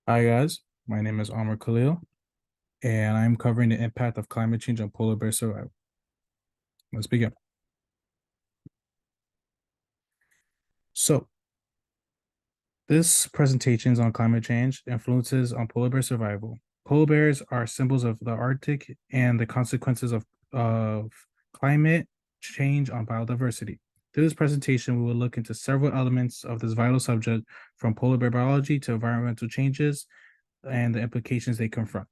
Hi guys, my name is Amr Khalil, and I'm covering the impact of climate change on polar bear survival. Let's begin. So, this presentation is on climate change influences on polar bear survival. Polar bears are symbols of the Arctic and the consequences of climate change on biodiversity. Through this presentation, we will look into several elements of this vital subject, from polar bear biology to environmental changes and the implications they confront.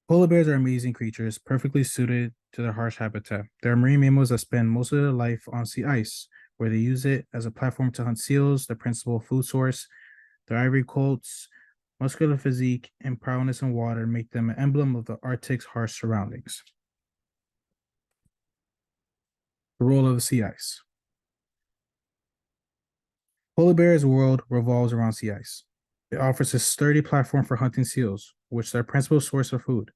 Polar bears are amazing creatures, perfectly suited to their harsh habitat. They are marine mammals that spend most of their life on sea ice, where they use it as a platform to hunt seals, their principal food source. Their ivory coats, muscular physique, and prowess in water make them an emblem of the Arctic's harsh surroundings. The role of the sea ice. Polar bear's world revolves around sea ice. It offers a sturdy platform for hunting seals, which is their principal source of food.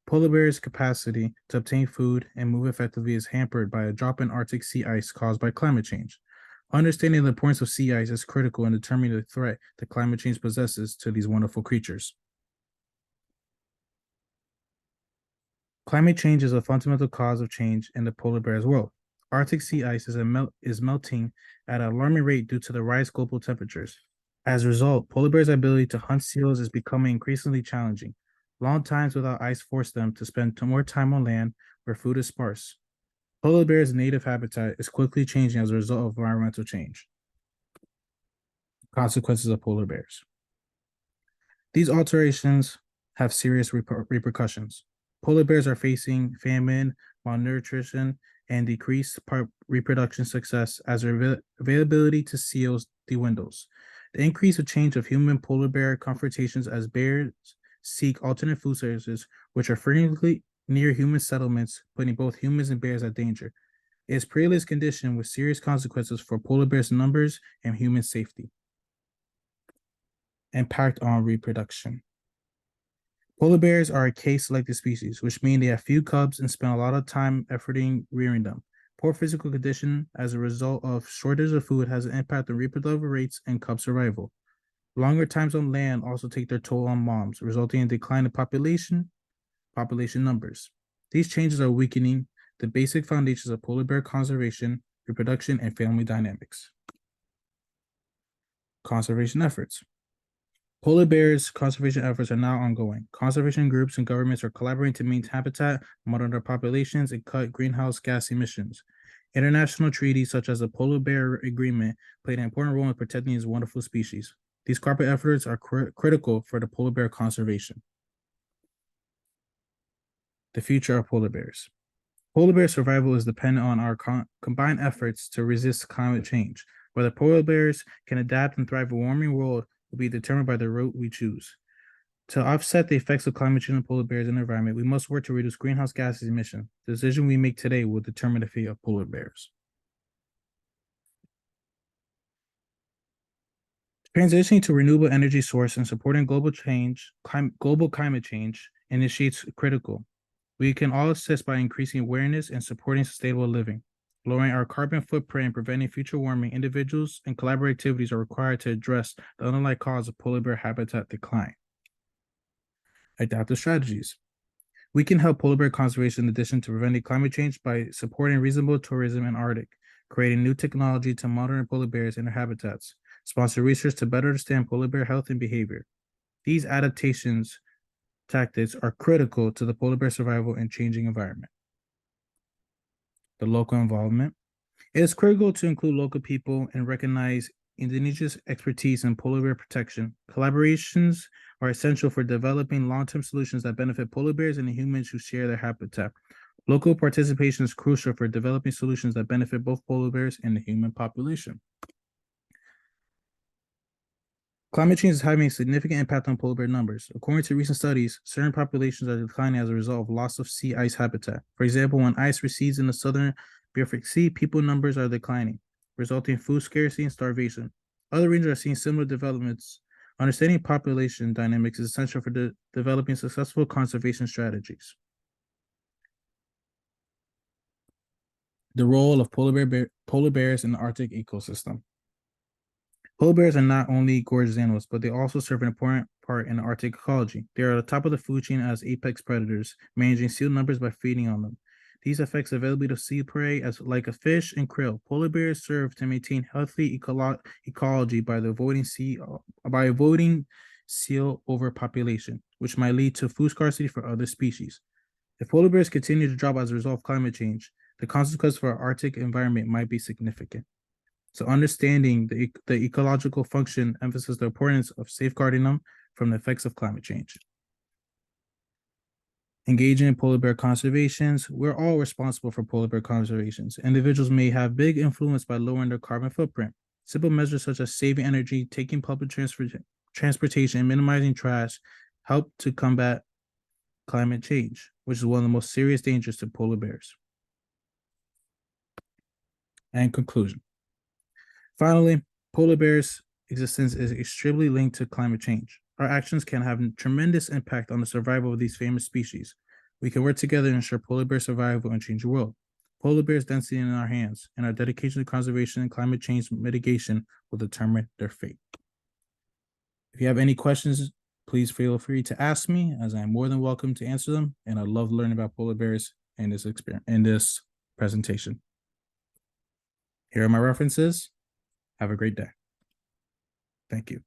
Polar bears' capacity to obtain food and move effectively is hampered by a drop in Arctic sea ice caused by climate change. Understanding the importance of sea ice is critical in determining the threat that climate change possesses to these wonderful creatures. Climate change is a fundamental cause of change in the polar bear's world. Arctic sea ice is melting at an alarming rate due to the rise in global temperatures. As a result, polar bears' ability to hunt seals is becoming increasingly challenging. Long times without ice force them to spend more time on land where food is sparse. Polar bears' native habitat is quickly changing as a result of environmental change. Consequences of polar bears. These alterations have serious repercussions. Polar bears are facing famine, malnutrition, and decreased reproduction success as their availability to seals dwindles. The increase of change of human polar bear confrontations as bears seek alternate food sources, which are frequently near human settlements, putting both humans and bears at danger. It is perilous condition with serious consequences for polar bears' numbers and human safety. Impact on reproduction. Polar bears are a case-selected species, which means they have few cubs and spend a lot of time efforting rearing them. Poor physical condition as a result of shortage of food has an impact on reproductive rates and cub survival. Longer times on land also take their toll on moms, resulting in decline in population numbers. These changes are weakening the basic foundations of polar bear conservation, reproduction, and family dynamics. Conservation efforts. Polar bears conservation efforts are now ongoing. Conservation groups and governments are collaborating to maintain habitat, monitor populations, and cut greenhouse gas emissions. International treaties such as the Polar Bear Agreement played an important role in protecting these wonderful species. These corporate efforts are critical for the polar bear conservation. The future of polar bears. Polar bear survival is dependent on our combined efforts to resist climate change. Whether polar bears can adapt and thrive in a warming world will be determined by the route we choose. To offset the effects of climate change on polar bears and the environment, we must work to reduce greenhouse gas emissions. The decision we make today will determine the fate of polar bears. Transitioning to renewable energy source and supporting global climate change initiates critical. We can all assist by increasing awareness and supporting sustainable living. Lowering our carbon footprint and preventing future warming, individuals and collaborative activities are required to address the underlying cause of polar bear habitat decline. Adaptive strategies. We can help polar bear conservation in addition to preventing climate change by supporting reasonable tourism in Arctic, creating new technology to monitor polar bears and their habitats, sponsor research to better understand polar bear health and behavior. These adaptations tactics are critical to the polar bear survival in changing environment. The local involvement. It is critical to include local people and recognize indigenous expertise in polar bear protection. Collaborations are essential for developing long-term solutions that benefit polar bears and the humans who share their habitat. Local participation is crucial for developing solutions that benefit both polar bears and the human population. Climate change is having a significant impact on polar bear numbers. According to recent studies, certain populations are declining as a result of loss of sea ice habitat. For example, when ice recedes in the southern Bering Sea, people numbers are declining, resulting in food scarcity and starvation. Other regions are seeing similar developments. Understanding population dynamics is essential for developing successful conservation strategies. The role of polar bears in the Arctic ecosystem. Polar bears are not only gorgeous animals, but they also serve an important part in Arctic ecology. They are at the top of the food chain as apex predators, managing seal numbers by feeding on them. These affects availability of sea prey as like a fish and krill. Polar bears serve to maintain healthy ecology by avoiding seal overpopulation, which might lead to food scarcity for other species. If polar bears continue to drop as a result of climate change, the consequences for our Arctic environment might be significant. So understanding the ecological function emphasizes the importance of safeguarding them from the effects of climate change. Engaging in polar bear conservations. We're all responsible for polar bear conservations. Individuals may have big influence by lowering their carbon footprint. Simple measures such as saving energy, taking public transportation, and minimizing trash help to combat climate change, which is one of the most serious dangers to polar bears. And conclusion. Finally, polar bears' existence is extremely linked to climate change. Our actions can have a tremendous impact on the survival of these famous species. We can work together to ensure polar bear survival and change the world. Polar bears' density in our hands, and our dedication to conservation and climate change mitigation will determine their fate. If you have any questions, please feel free to ask me, as I'm more than welcome to answer them. And I love learning about polar bears in this presentation. Here are my references. Have a great day. Thank you.